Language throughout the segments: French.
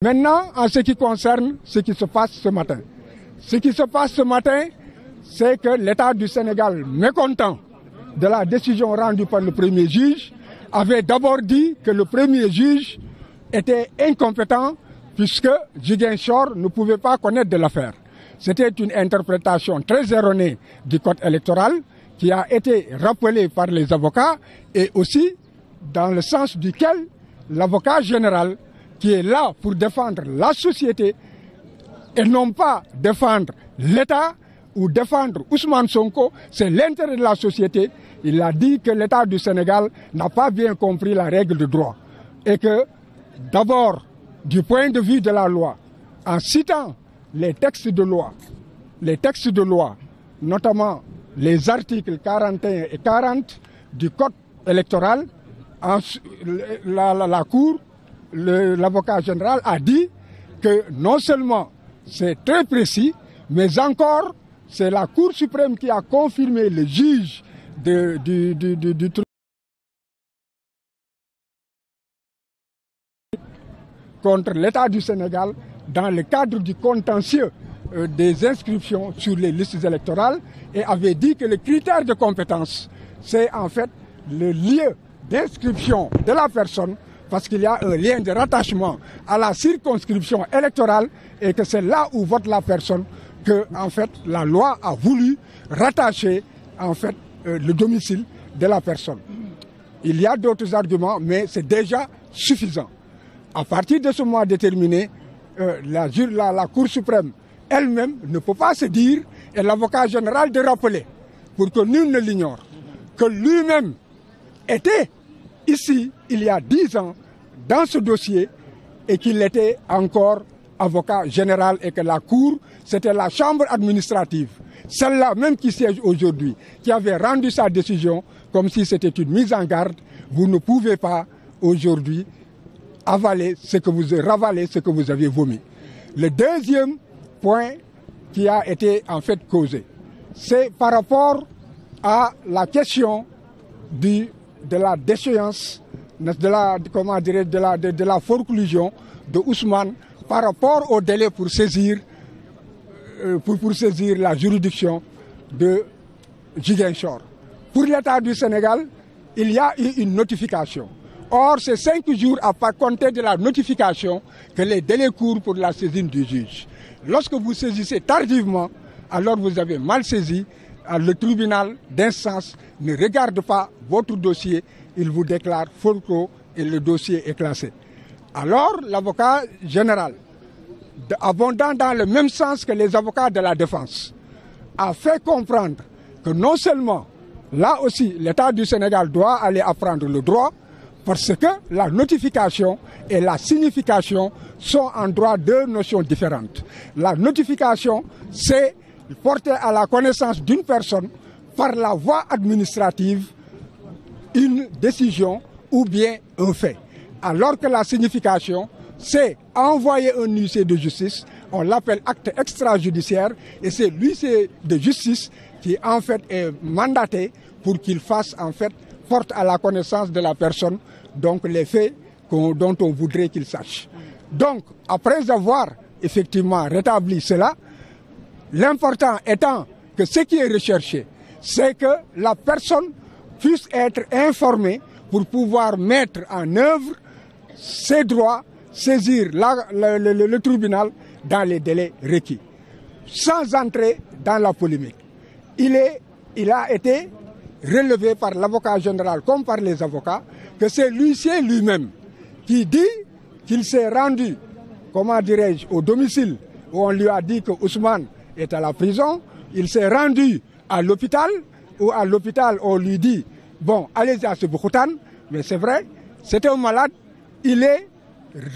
Maintenant, en ce qui concerne ce qui se passe ce matin. Ce qui se passe ce matin, c'est que l'État du Sénégal, mécontent de la décision rendue par le premier juge, avait d'abord dit que le premier juge était incompétent puisque Ziguinchor ne pouvait pas connaître de l'affaire. C'était une interprétation très erronée du code électoral qui a été rappelée par les avocats et aussi dans le sens duquel l'avocat général qui est là pour défendre la société et non pas défendre l'État ou défendre Ousmane Sonko, c'est l'intérêt de la société. Il a dit que l'État du Sénégal n'a pas bien compris la règle de droit et que d'abord, du point de vue de la loi, en citant les textes de loi, notamment les articles 41 et 40 du Code électoral, la Cour, l'avocat général a dit que non seulement c'est très précis, mais encore c'est la Cour suprême qui a confirmé le juge du tribunal contre l'État du Sénégal dans le cadre du contentieux des inscriptions sur les listes électorales et avait dit que le critère de compétence, c'est en fait le lieu d'inscription de la personne parce qu'il y a un lien de rattachement à la circonscription électorale et que c'est là où vote la personne que en fait la loi a voulu rattacher en fait le domicile de la personne. Il y a d'autres arguments, mais c'est déjà suffisant. À partir de ce mois déterminé, la Cour suprême elle-même ne peut pas se dire, et l'avocat général de rappeler, pour que nul ne l'ignore, que lui-même était ici, il y a 10 ans, dans ce dossier, et qu'il était encore avocat général et que la Cour, c'était la chambre administrative, celle-là même qui siège aujourd'hui, qui avait rendu sa décision comme si c'était une mise en garde. Vous ne pouvez pas aujourd'hui ravaler ce que vous avez vomi. Le deuxième point qui a été en fait causé, c'est par rapport à la question de la déchéance, de la forclusion de Ousmane par rapport au délai pour saisir la juridiction de Ziguinchor. Pour l'État du Sénégal, il y a eu une notification. Or, c'est 5 jours à compter de la notification que les délais courent pour la saisine du juge. Lorsque vous saisissez tardivement, alors vous avez mal saisi. Le tribunal d'instance ne regarde pas votre dossier, il vous déclare forclos et le dossier est classé. Alors, l'avocat général, abondant dans le même sens que les avocats de la défense, a fait comprendre que non seulement, là aussi, l'État du Sénégal doit aller apprendre le droit, parce que la notification et la signification sont en droit deux notions différentes. La notification, c'est porter à la connaissance d'une personne par la voie administrative une décision ou bien un fait. Alors que la signification, c'est envoyer un huissier de justice, on l'appelle acte extrajudiciaire, et c'est l'huissier de justice qui en fait est mandaté pour qu'il fasse en fait porte à la connaissance de la personne donc les faits dont on voudrait qu'il sache. Donc, après avoir effectivement rétabli cela, l'important étant que ce qui est recherché, c'est que la personne puisse être informée pour pouvoir mettre en œuvre ses droits, saisir le tribunal dans les délais requis, sans entrer dans la polémique. Il a été relevé par l'avocat général comme par les avocats que c'est l'huissier lui-même qui dit qu'il s'est rendu, comment dirais-je, au domicile où on lui a dit que Ousmane est à la prison, il s'est rendu à l'hôpital, où à l'hôpital on lui dit, bon, allez à Sébikotane, mais c'est vrai, c'est un malade, il est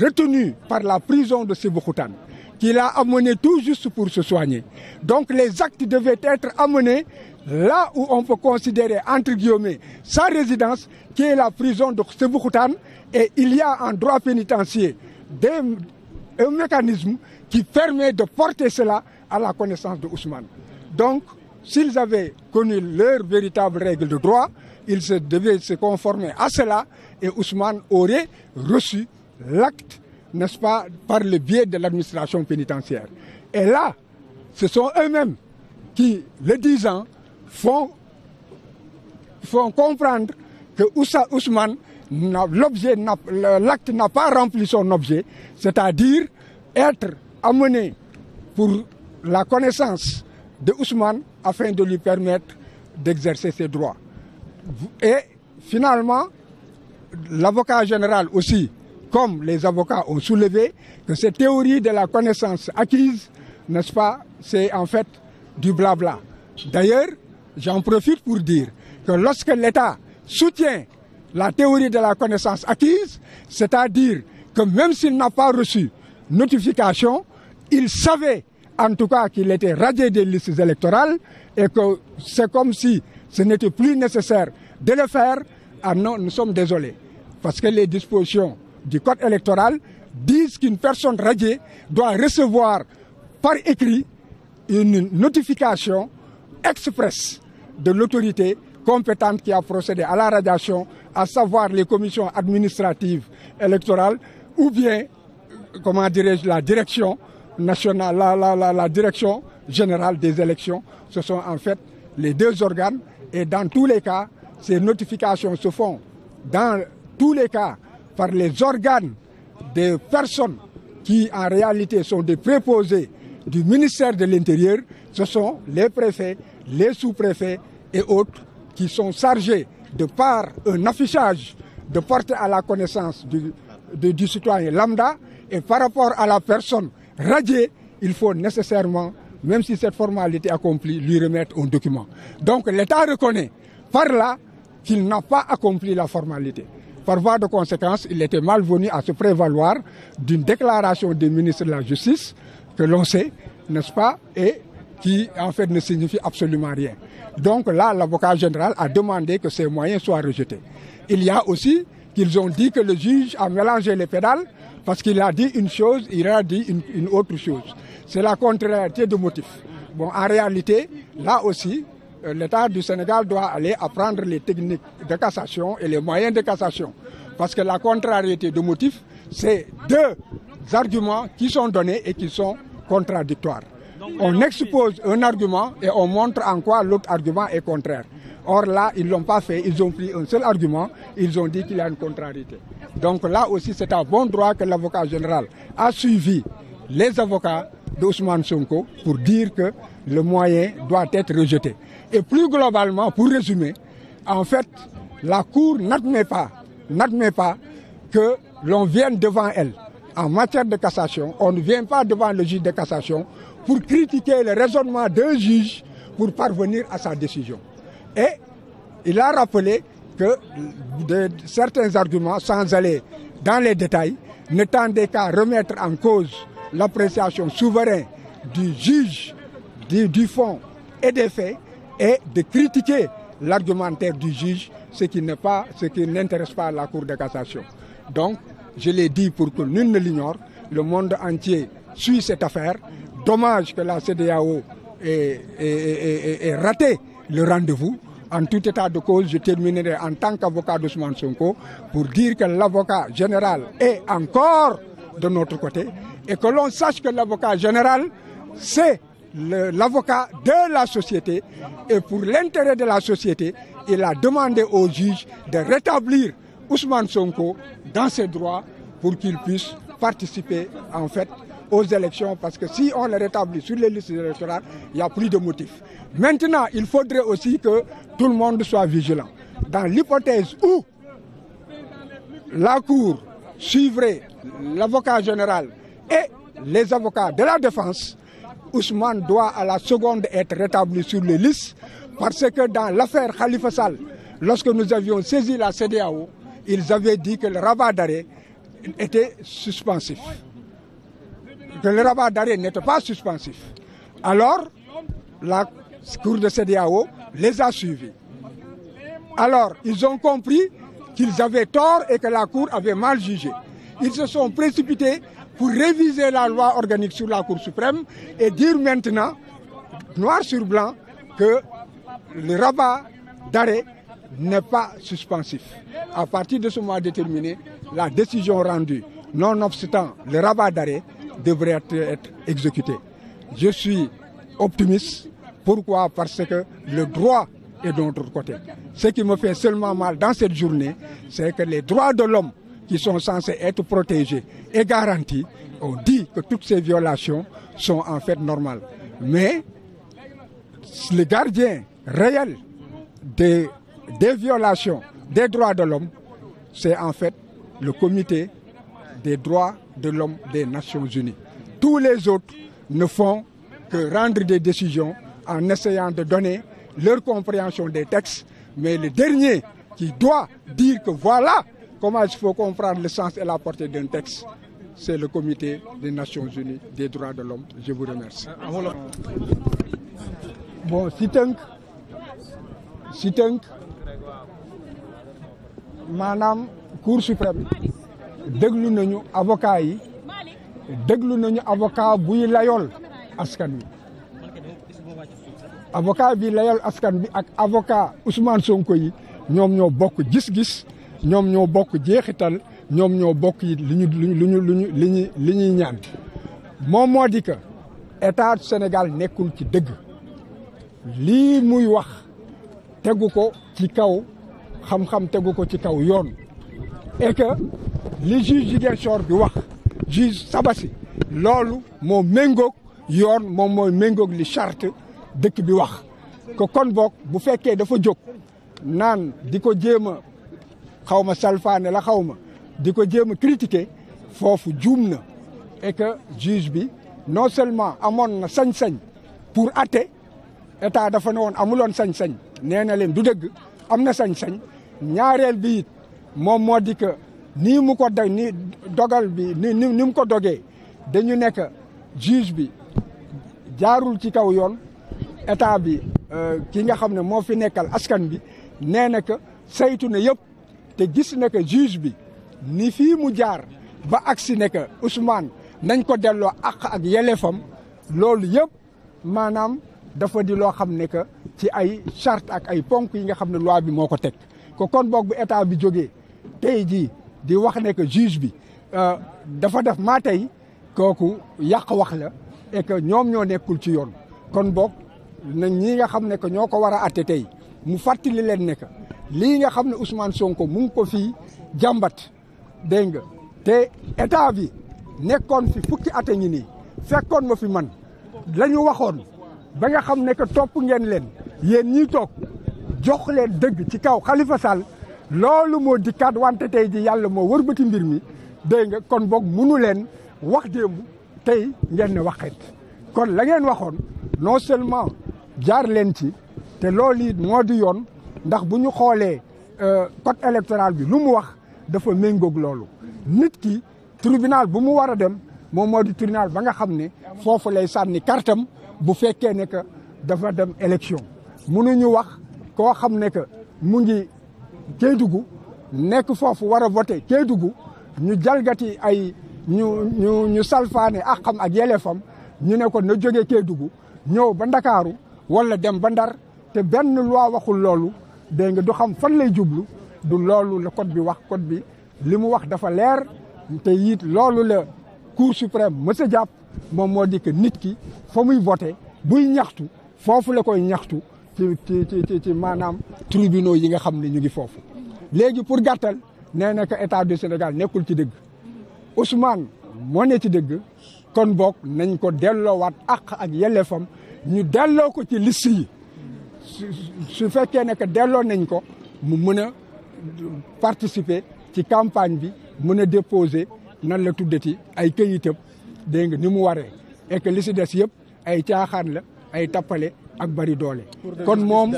retenu par la prison de Sébikotane, qu'il a amené tout juste pour se soigner. Donc les actes devaient être amenés là où on peut considérer, entre guillemets, sa résidence, qui est la prison de Sébikotane, et il y a en droit pénitentiaire un mécanisme qui permet de porter cela à la connaissance de Ousmane. Donc, s'ils avaient connu leur véritable règle de droit, ils devaient se conformer à cela et Ousmane aurait reçu l'acte n'est-ce pas, par le biais de l'administration pénitentiaire. Et là, ce sont eux-mêmes qui, le disant, font comprendre que Ousmane, l'acte n'a pas rempli son objet, c'est-à-dire être amené pour la connaissance de Ousmane afin de lui permettre d'exercer ses droits. Et finalement, l'avocat général aussi, comme les avocats ont soulevé, que cette théorie de la connaissance acquise, n'est-ce pas, c'est en fait du blabla. D'ailleurs, j'en profite pour dire que lorsque l'État soutient la théorie de la connaissance acquise, c'est-à-dire que même s'il n'a pas reçu notification, il savait en tout cas qu'il était radié des listes électorales et que c'est comme si ce n'était plus nécessaire de le faire. Ah non, nous sommes désolés. Parce que les dispositions du code électoral disent qu'une personne radiée doit recevoir par écrit une notification expresse de l'autorité compétente qui a procédé à la radiation, à savoir les commissions administratives électorales ou bien, comment dirais-je, la direction nationale, la direction générale des élections. Ce sont en fait les deux organes et dans tous les cas, ces notifications se font dans tous les cas par les organes des personnes qui en réalité sont des préposés du ministère de l'Intérieur. Ce sont les préfets, les sous-préfets et autres qui sont chargés de par un affichage de porter à la connaissance du citoyen lambda. Et par rapport à la personne radiée, il faut nécessairement, même si cette formalité est accomplie, lui remettre un document. Donc l'État reconnaît par là qu'il n'a pas accompli la formalité. Par voie de conséquence, il était malvenu à se prévaloir d'une déclaration du ministre de la Justice, que l'on sait, n'est-ce pas, et qui en fait ne signifie absolument rien. Donc là, l'avocat général a demandé que ces moyens soient rejetés. Il y a aussi qu'ils ont dit que le juge a mélangé les pédales parce qu'il a dit une chose, il a dit une autre chose. C'est la contrariété de motifs. Bon, en réalité, là aussi, l'État du Sénégal doit aller apprendre les techniques de cassation et les moyens de cassation. Parce que la contrariété de motifs, c'est deux arguments qui sont donnés et qui sont contradictoires. On expose un argument et on montre en quoi l'autre argument est contraire. Or là, ils ne l'ont pas fait, ils ont pris un seul argument, ils ont dit qu'il y a une contrariété. Donc là aussi, c'est à bon droit que l'avocat général a suivi les avocats d'Ousmane Sonko pour dire que le moyen doit être rejeté. Et plus globalement, pour résumer, en fait, la Cour n'admet pas que l'on vienne devant elle. En matière de cassation, on ne vient pas devant le juge de cassation pour critiquer le raisonnement d'un juge pour parvenir à sa décision. Et il a rappelé que certains arguments, sans aller dans les détails, ne tendaient qu'à remettre en cause l'appréciation souveraine du juge, du fond et des faits, et de critiquer l'argumentaire du juge, ce qui n'intéresse pas la Cour de cassation. Donc, je l'ai dit pour que nul ne l'ignore, le monde entier suit cette affaire. Dommage que la CEDEAO ait raté le rendez-vous. En tout état de cause, je terminerai en tant qu'avocat d'Ousmane Sonko pour dire que l'avocat général est encore de notre côté et que l'on sache que l'avocat général, c'est l'avocat de la société et pour l'intérêt de la société, il a demandé au juge de rétablir Ousmane Sonko dans ses droits pour qu'il puisse participer en fait aux élections parce que si on le rétablit sur les listes électorales, il n'y a plus de motifs. Maintenant, il faudrait aussi que tout le monde soit vigilant. Dans l'hypothèse où la Cour suivrait l'avocat général et les avocats de la défense, Ousmane doit à la seconde être rétabli sur les listes parce que dans l'affaire Khalifa Sall, lorsque nous avions saisi la CEDEAO, ils avaient dit que le rabat d'arrêt était suspensif. Que le rabat d'arrêt n'était pas suspensif. Alors, la Cour de CEDEAO les a suivis. Alors, ils ont compris qu'ils avaient tort et que la Cour avait mal jugé. Ils se sont précipités pour réviser la loi organique sur la Cour suprême et dire maintenant, noir sur blanc, que le rabat d'arrêt n'est pas suspensif. À partir de ce moment déterminé, la décision rendue nonobstant le rabat d'arrêt, devrait être exécuté. Je suis optimiste. Pourquoi? Parce que le droit est de notre côté. Ce qui me fait seulement mal dans cette journée, c'est que les droits de l'homme qui sont censés être protégés et garantis, on dit que toutes ces violations sont en fait normales. Mais le gardien réel des violations des droits de l'homme, c'est en fait le comité des droits de l'homme des Nations Unies. Tous les autres ne font que rendre des décisions en essayant de donner leur compréhension des textes, mais le dernier qui doit dire que voilà comment il faut comprendre le sens et la portée d'un texte, c'est le comité des Nations Unies des droits de l'homme. Je vous remercie. Bon, si tënk maanaam Cour suprême déglu nañu avocat yi déglu nañu avocat buy layool askan wi avocat bi layool askan bi ak avocat Ousmane Sonko yi ñoom ñoo bokk gis-gis ñoom ñoo bokk jeexital ñoom ñoo bokk yi li ñuy ñaan moom moo di que état du Sénégal nekkul ci dëgg lii muy wax tegu ko ci kaw xam-xam tegu ko ci kaw yoon et que li juge Ziguinchor bi wax juge Sabassi loolu moo méngoog yoon moom mooy méngoog li charte dëkk bi wax ko kon boog bu fekkee dafa jóg naan di ko jéem a xaw ma salfaane la xaw ma di ko jéem a critiquer foofu juum na et que juge bi non seulement amoon na sañ-sañ pour atte état dafa ne woon amuloon sañ-sañ nee na leen du dëgg am na sañ-sañ ñaareel bi it moom moo di que nii mu ko ni dogal bi ni mu ko dogee dañu nekk juge bi jaarul ci kaw yoon état bi ki nga xam ne moo fi nekkal askan bi nee na que saytu na yëpp te gis na que juge bi ni fii mu jaar ba agsi ne que Ousmane nañ ko delloo àq ak yelleefam loolu yëpp maanaam dafa di loo xam ne que ci ay charte ak ay ponk yi nga xam ne loi bi moo ko teg ko kon boog bu état bi jógee tey jii di wax ne que juge bi dafa def maa tey kooku yàq wax la et que ñoom ñoo nekkul ci yoon kon boog nañ ñi nga xam ne que ñoo ko war a atte tey mu fàttali leen ne que lii nga xam ne Ousmane Sonko mu ngi ko fii jàmbat dégg nga te état bi nekkoon fi fukki at a ngi nii fekkoon ma fi man la ñu waxoon ba nga xam ne que topp ngeen leen yéen ñii toog jox leen dëgg ci kaw Khalifa Sall loolu moo dikkaat wante tey ji yàlla moo wërbati mbir mi dégg nga kon boog munu leen wax démb tey ngeen ne waxet kon la ngeen waxoon non seulement jaar leen ci te loolu it moo di yoon ndax bu ñu xoolee code électoral bi lu mu wax dafa méngoog loolu nit ki tribunal bu mu war a dem moom moo di tribunal ba nga xam ne foofu lay sànni kartam bu fekkee ne que dafa dem élection mënuñu wax koo xam ne que mu ngi Kédougou nekk foofu war a voté Kédougou ñu jalgati ay ñu salfaane ak xam ak yelleefam ñu ne ko na jógee Kédougou ñëw ba Ndakaaru wala dem ba Ndar te benn loi waxul loolu dégg nga du xam fan lay jublu du loolu la code bi wax code bi li mu wax dafa leer te it loolu la Cour suprême mësa jàpp moom moo di que nit ki fa muy voté buy ñaxtu foofu la koy ñaxtu ci maanaam tribunaux yi nga xam ne ñu ngi foofu. léegi pour gàttal nee na que état du Sénégal nekkul ci dëgg Ousmane moo ne ci dëgg kon boog nañ ko delloowaat àq ak yelleefam ñu delloo ko ci liste yi su fekkee ne que delloo nañ ko mu mën a participer ci campagne bi mën a déposer nan la tuddati ay këyitam dégg nga ni mu waree et que li si des yëpp ay caaxaan la ay tappale ak bari doole. kon moom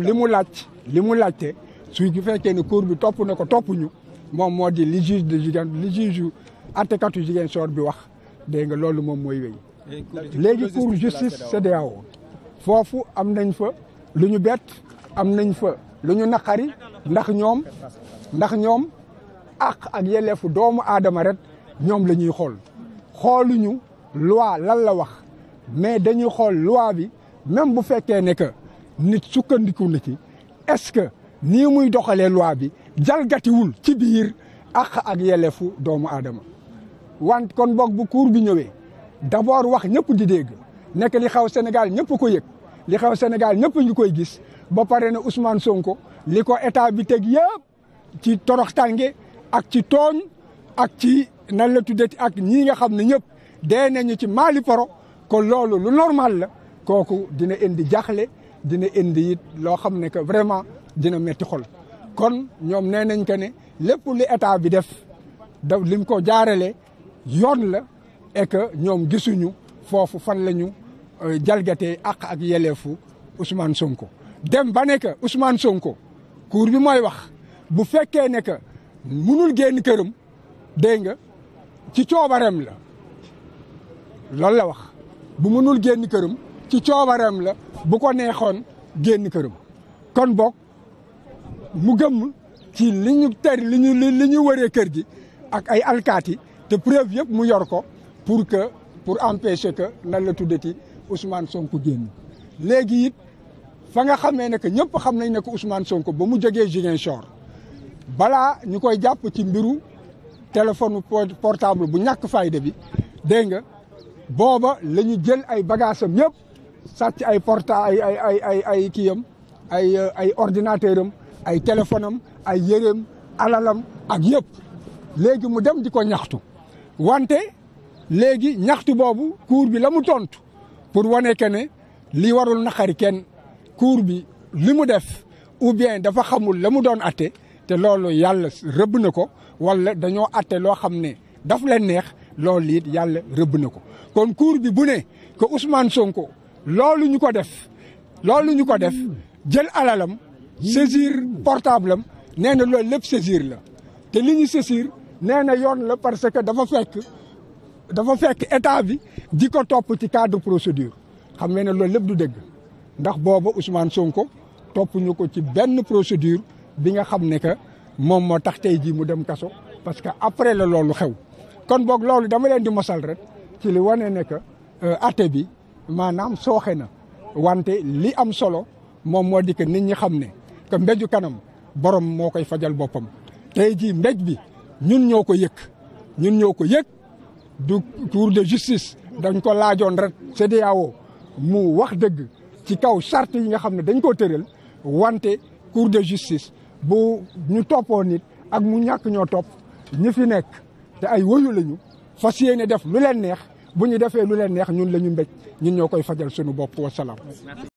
li mu laajte su fekkee ne cour bi topp na ko toppuñu moom moo di li juge àttekatu Ziguinchor bi wax dégg nga loolu moom mooy wéy. léegi cour justice CEDEAO foofu am nañ fa lu ñu bett am nañ fa lu ñu naqari ndax ñoom àq ak yelleefu doomu aadama rek ñoom la ñuy xooluñu loi lan la wax mais dañuy xool loi bi même bu fekkee ne que nit sukkandiku na ci est-ce que nii muy doxalee loi bi jalgatiwul ci biir àq ak yelleefu doomu aadama want kon boog bu cour bi ñëwee d'abord wax ñëpp di dégg nekk li xaw Sénégal ñëpp ko yëg li xaw Sénégal ñëpp ñu koy gis ba pare ne Ousmane Sonko li ko état bi teg yëpp ci toroxtànge ak ci tooñ ak ci nan la tuddati ak ñii nga xam ne ñëpp dee nañu ci Mali Poro kon loolu lu normal la kooku dina indi jaxle dina indi it loo xam ne que vraiment dina metti xol kon ñoom nee nañ que ne lépp li état bi def da lim ko jaarale yoon la et que ñoom gisuñu foofu fan la ñu jalgatee ak yelleefu Ousmane Sonko dem ba ne que Ousmane Sonko cour bi mooy wax bu fekkee ne que munul génn këram dégg nga ci coobareem la loolu la wax bu munul génn këram ci coobareem la bu ko neexoon génn këram kon boog mu gëmm ci li ñu ter li ñu wëree kër gi ak ay alkaati te preuve yëpp mu yor ko pour empêcher que nan la tuddati Ousmane Sonko génn léegi it fa nga xamee ne que ñëpp xam nañ ne que Ousmane Sonko ba mu jógee Ziguinchor balaa ñu koy jàpp ci mbiru téléphone portable bu ñàkk fayda bi dégg nga booba la ñu jël ay bagaasam yëpp sàcc ay ay kiyam ay ordinateur am ay téléphone am ay yéreem alalam ak yëpp léegi mu dem di ko ñaxtu wante léegi ñaxtu boobu cour bi la mu tontu pour wane que ne li warul naqari kenn cour bi li mu def ou bien dafa xamul la mu doon atte te loolu yàlla rëbb na ko wala dañoo atte loo xam ne daf leen neex loolu it yàlla rëbb na ko kon cour bi bu ne que Ousmane Sonko loolu ñu ko def jël alalam saisir portable am nee na loolu lépp saisir la te li ñu saisir nee na yoon la parce que dafa fekk état bi di ko topp ci cadre procédure xam nga ne loolu lépp du dëgg ndax booba Ousmane Sonko topp ñu ko ci benn procédure bi nga xam ne que moom moo tax tey jii mu dem kaso parce que après la loolu xew kon boog loolu dama leen di mosal rek ci li wane ne que atte bi maanaam sooxe na wante li am solo moom moo di que nit ñi xam ne que mbéju kanam borom moo koy fajal boppam tey jii mbéj bi ñun ñoo ko yëg du cour de justice dañ ko laajoon rek CEDEAO mu wax dëgg ci kaw charte yi nga xam ne dañ koo tëral wante cour de justice bu ñu toppoo nit ak mu ñàkk ñoo topp ñi fi nekk te ay woyu lañu fas yéene def lu leen neex bu ñu defee lu leen neex ñun la ñu mbéj ñun ñoo koy fajal sunu bopp wa salaam